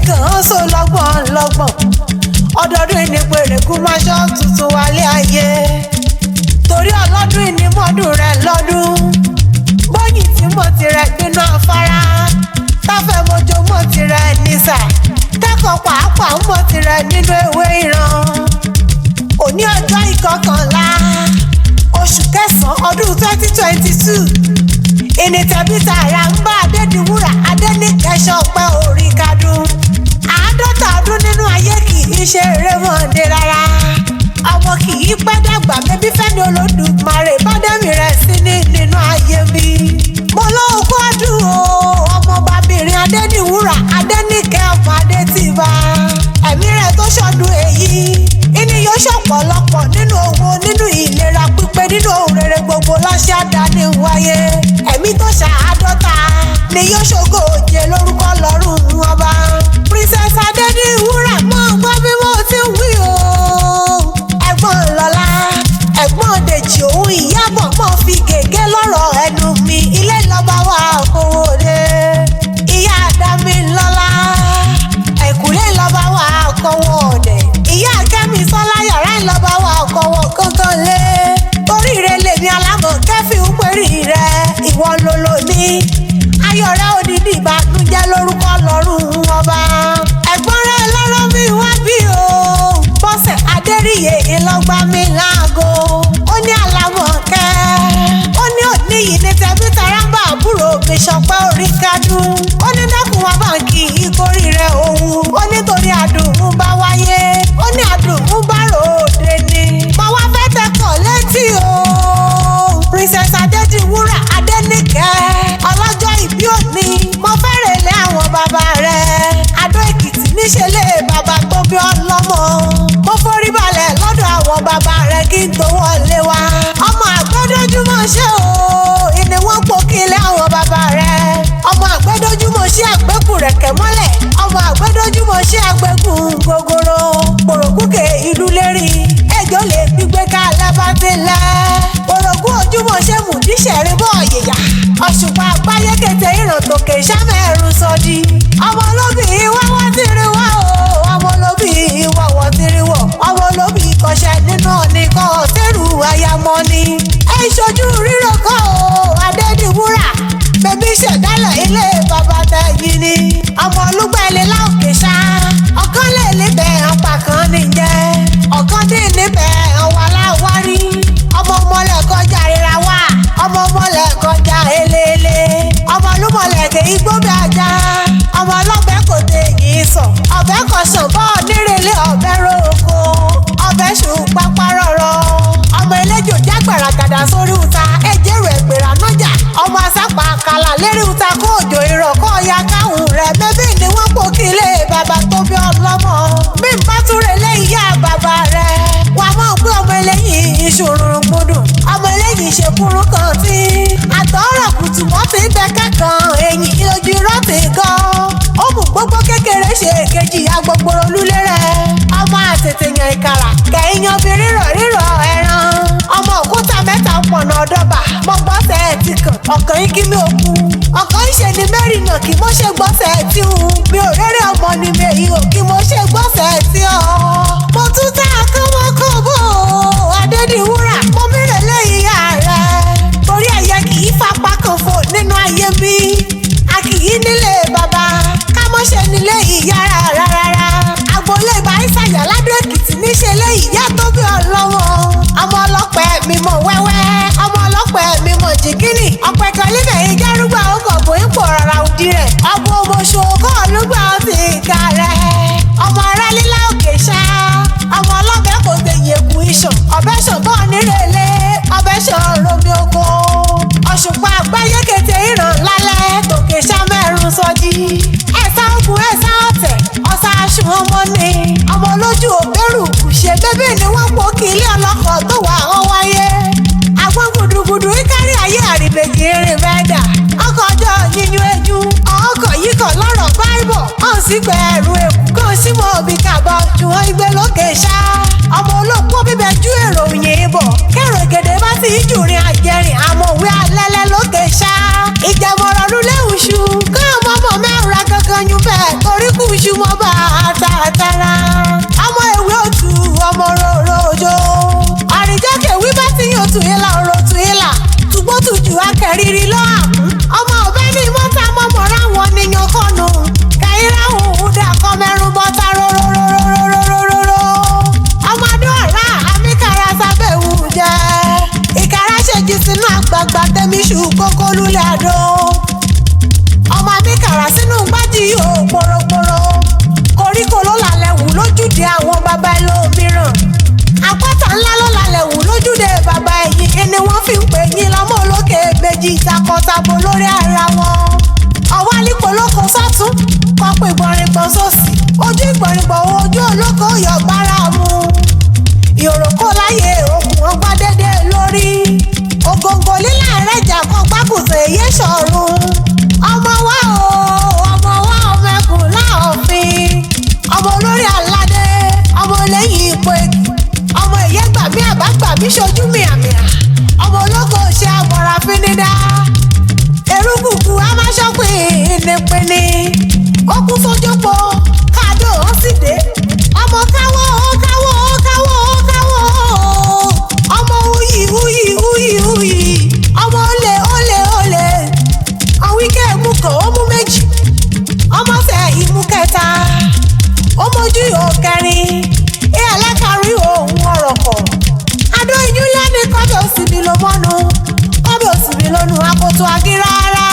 kan so lọ́gbọ̀n ọdọọdún ìní pèrèkú máa ṣọ́ tuntun wálé ayé torí ọlọ́dún ìní mọ́dún rẹ̀ lọ́dún bóyì tí mo ti rẹ̀ nínú afárá táfẹ́ mojo mo ti rẹ̀ nísà tẹ́kọ̀ọ́ pàápàá mo ti rẹ̀ nínú ewé ìran òní ọjọ́ ìkọkànlá oṣù kẹsàn-án ọdún 2022 ìnìtẹ̀bíta Ràmbá Adédìwúrà Adéníkẹ́ pẹ́ orí kadún 50 ọdún nínú ayé kì í ṣe erémọ̀dé rárá ọmọ kì í pẹ́ dàgbà bébí Fẹ́mi Olódùmarè bọ́dẹ̀mí rẹ̀ sí ní nínú ayé mi mo lóògùn ọdún o ọmọbabìnrin Adédìwúrà Adéníkẹ́ ọmọ Adétìbá ẹ̀mí rẹ̀ tó ṣọdún èyí ìní yóò ṣọ̀pọ̀lọpọ̀ nínú owó nínú ìlera pípé nínú ohun rere gbogbo lọ́ṣẹ́ àdáni wáyé ẹ̀mí tó ṣàádọ́ta ni yóò ṣògo òjé lórúkọ lọ́rùn ọba Princess Adédìwúrà mọ́ gbọ́ bí mo ti wí o ẹ̀gbọ́n Lọ́lá ẹ̀gbọ́n Dèjì òun Ìyábọ̀ mọ́ fi gègé lọ́rọ̀ ẹnu mi ilé lọ́ba wà kówó dé ìyá Àdámi Lọ́lá ẹ̀kúlé lọ́ba wà kọ́wọ́ ọ̀dẹ̀ ìyá Kẹ́mi Sọ́lá yàrá ìlọ́ba wà kọ́wọ́ kankan lé oríire lèmi alámọ̀ kẹ́fì ń pèrè rẹ̀ ìwọ lolo ní ayọ̀rẹ́ òdìdí ìbànújẹ́ lórúkọ lọ́rùn ọba ẹ̀gbọ́n rẹ̀ lọ́rọ́ mi wá bí o Bọ́sẹ̀ Adéríyè ìlọ́gbà mi láago ó ní Àlàmọ̀kẹ́ ó ní òní yìí ní tẹ̀bíta Ràmbá àbúrò mi ṣọpẹ́ orí kádùn ó ní dákun wá báńkì ìkórè rẹ̀ òun ó nítorí àdùn bá wáyé ó ní àdùn bá ròde ni mo wá fẹ́ tẹkọ̀ létí o Princess Adédìwúrà Adéníkẹ́ ọlọ́jọ́ ìbí òní mo fẹ́rẹ̀ lé àwọn bàbá rẹ̀ Adó Èkìtì níṣẹ́lẹ̀ bàbá tó bí ọlọ́mọ mo forí balẹ̀ lọ́dọ̀ àwọn bàbá rẹ̀ kí n tó wọlé wá ọmọ àgbẹ̀dójúmọ̀ ṣe o ìní wọ́n pò kílẹ̀ àwọn bàbá rẹ̀ ọmọ àgbẹ̀dójúmọ̀ ṣe àgbẹ̀kù rẹ̀kẹ̀ mọ́lẹ̀ ọmọ àgbẹ̀dójúmọ̀ ṣe àgbẹ̀kù gogoro pòròkúkè ìlú lérí ẹjọ́ lè gbígbé ká lábàtìlẹ̀ pòròkú ojúmọ̀ ṣe mùdíṣẹ̀rí bọ̀ yẹ̀yà Òṣùpá àgbáyé kété ìràntòkè sámẹ́rù sọ́jí ọmọ olóbì wọ́wọ́ ti rí wá o ọmọ olóbì wọ́wọ́ ti rí wọ̀ ọmọ olóbì kọ̀ṣẹ́ nínú ọ̀nìkan ọ̀tẹ́rù ayamọ́ ni ẹ ṣojú rírọ̀ kọ́ o Adédìwúrà bẹ̀bí ṣẹ̀dálẹ̀ ilé bàbá tẹ̀yìn ni ọmọ olúgbẹ̀lẹ̀ láòkè ṣá ọ̀kan lè níbẹ̀ ọ̀pá kan níjẹ́ ọ̀kan dín níbẹ̀ ọ̀wà láwárí ọmọ ọmọlẹ̀ kọjá ríra wá ọmọ ọmọlẹ̀ kọjá eléle ọmọ olúmọlẹ̀ igbó bí ajá ọmọ ọlọ́bẹ̀ kò dé yìí sọ ọbẹ̀ kọ̀sán bọ́ nírèlé ọbẹ̀ roko ọbẹ̀ ṣù pápá rọ̀rọ̀ ọmọ eléjò jágbàrà gàdà sórí uta ẹjẹrù ẹgbẹ̀rà nájà ọmọ asápà kàlà lérí uta kó òjò ìrọ̀kọ́ ya káhùn rẹ̀ bébí ni wọ́n pò kí ilé bàbá tó bí ọlọ́mọ bí n bá tún rẹ̀ lé ìyá bàbá rẹ̀ wà mọ̀ pé ọmọ eléyìí ìṣòro gbọdọ̀ ọmọ eléyìí ṣèkúrú kan tí àtọ̀rọ̀ kùtù wọ́n ti bẹ kẹ́kàn èyí ojú rọ́ọ̀tì gan ó mú gbogbo kékeré ṣe èkejì agbègbòrò lulẹ̀ rẹ̀ ọmọ àtètè yan ìkàrà kẹ̀yìn obìnrin rírọ̀ ẹran ọmọ òkúta mẹ́ta pọ̀nà ọ̀dọ́bà mo gbọ́sẹ̀ ti kàn ọ̀kan yín kí mi ò kú ọ̀kan ìṣe ni mẹ́rin náà kí mo ṣe gbọ́sẹ̀ tí ń mi ò rẹ́rẹ́ ọmọ ni mi èyí ò kí mo ṣe gbọ́sẹ̀ tí ọ́ mo tún tá a kán mọ́ kó bò Adédìwúrà mo mìíràn lẹ́yìn ìyá rẹ̀ torí ẹ̀yẹ kì í fapá kan fò nínú ayé mi a kì í nílé bàbá ká mọ́ ṣe nílé ìyá rárá agboolé Ìbárísàyà Ládó Èkìtì níṣẹ́ lé ìyá tó bí ọlọ́wọ́ ọmọ ọlọ́pẹ́ mi mọ̀ wẹ́wẹ́ ọmọ ọlọ́pẹ́ mi mọ̀ jìgínì ọ̀pẹ kan níbẹ̀ yìí járúgbà ọkọ̀ bóyá pọ̀ rárá òdì rẹ̀ ọmọ ọmọṣù ọkọ̀ olúgbà ọtí ìka rẹ̀ ọmọ ará lílá òkè ṣá ọmọ ọlọ́bẹ̀ kò tẹ yẹ̀kù iṣan ọbẹ̀ ṣọ̀bọ̀ nírèlé ọbẹ̀ ṣọ̀rọ̀mí oko Òṣùpá àgbáyé kété ìràn lálẹ́ tòkè sámẹ́rù sọ́jí ẹ̀sà ogun ẹ̀sà ọ̀tẹ̀ ọ̀sà aṣù ọmọ ni ọmọ olójú òbẹ́rù kùṣe bébí ni wọ́n pò kí ilé ọlọ́kọ̀ tó wà wọ́n wáyé àgbọn gudugudu ìkárí ayé àrìbèjì eré mẹ́dà ọkọ̀ ọjọ́ yíyún ejú ọkọ̀ yìí kọ̀ lọ́rọ̀ báìbọ̀ ọ̀hún sí pẹ̀lú èkó kó sí mọ́ òbí kàbọ̀ ṣùgbọ́n ìgbé lókè ṣá ọmọ olóòpó bíbẹ̀ ju èrò òyìnbó kẹrò gèdè bá ti jùrin àjẹrìn àmọ́ òwe alẹ́lẹ́ lókè ṣá ìjẹ̀mọ̀rọ̀ lulẹ̀ òṣù kọ́ ọmọ mẹ́rin kankan yún bẹ́ẹ̀ torí kù iṣu mọ́ bá tààtàrà ọmọ ìwé òtù ọmọ rorò òjò àrìjọ́kẹ̀ wí bá ti yàn tùyìnlá ọ̀rọ̀ tùyìnlá tùgbó tùjù akẹ́rìírí lọ́wọ́ ọmọ ọ̀bẹ ní mọ́tà mọ́mọ́ra wọn níyan kọ́nu kẹ́hìnrán òun dà kọ́ mẹ́rún bọ́tà róróróróróróróró ọmọdé ọ̀rá àmìkàrà sábẹ́ ìwù jẹ́ ìkàrà ṣèjì sínú àgbààgbà tẹ́míṣù kókó lulẹ̀ àdó ọmọ àmìkàrà sínú gbájì yóò poroporo koríko ló lálẹ́ wù lójúde àwọn bàbá ẹlòmíràn àpáta ńlá ló lálẹ́ wù lójúde bàbá ẹ̀yìn ni wọ́n fi ń pè yín lọ́mọ olókè méjì takọtabo lórí ara wọn ọwọ́ àlìpọ̀ lóko sọ́tún kọ́pọ̀ ìgbọ̀nrìngbọ̀n sósì ojú ìgbọ̀nrìngbọ̀n ojú olóko yọ̀ bára mu ìhòròkó láyé okùn ọgbà dédé lórí ògòǹgò lílà rẹ̀ jà kan gbákùsẹ̀ èyí sọ̀rùn ọmọ wa ọmọ ẹkùn láòfin ọmọ olórí aládé ọmọ lẹ́yìn ipò èkì ọmọ ìyẹ́gbàmí àbágbàmí ṣojú mìàmìà ọmọ ológo ṣe àmọ̀ra fínídá erúkùkù amáṣọ́pìn nípínní ó kún sójópo káàdó ó sì dé ọmọ káwọ́ ọmọ uyì ọmọ olè ọ̀wíkẹ́ mú kan ó mú méjì ọmọ fẹ́ ìmú kẹta ó mójú yóò kẹrin ẹlẹ́kàrí òun ọ̀rọ̀ kọ̀ adó iyún lẹ́ni kọ́bẹ̀ òsì mi ló mọ́nu kọ́bẹ̀ òsì mi lónú akoto agírárá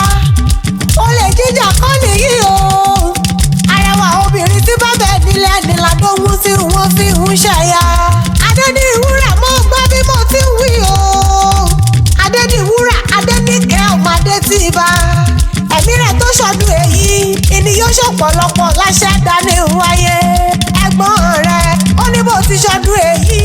olè jíjà kọ́ nìyí o arẹwà obìnrin tí bá bẹ̀ nílẹ̀ nílà tó mú sí wọn fi ń ṣẹ̀yà adéníwúrà mọ́ gbọ́ bí mo ti ń wí o adéníwúrà adéníkẹ́ ọmọdé tí ibà ẹ̀mí rẹ̀ tó ṣọdún èyí ìní yóò ṣọ̀pọ̀lọpọ̀ láṣẹ dání wáyé ẹ̀gbọ́n rẹ̀ ó ní bó ti ṣọdún èyí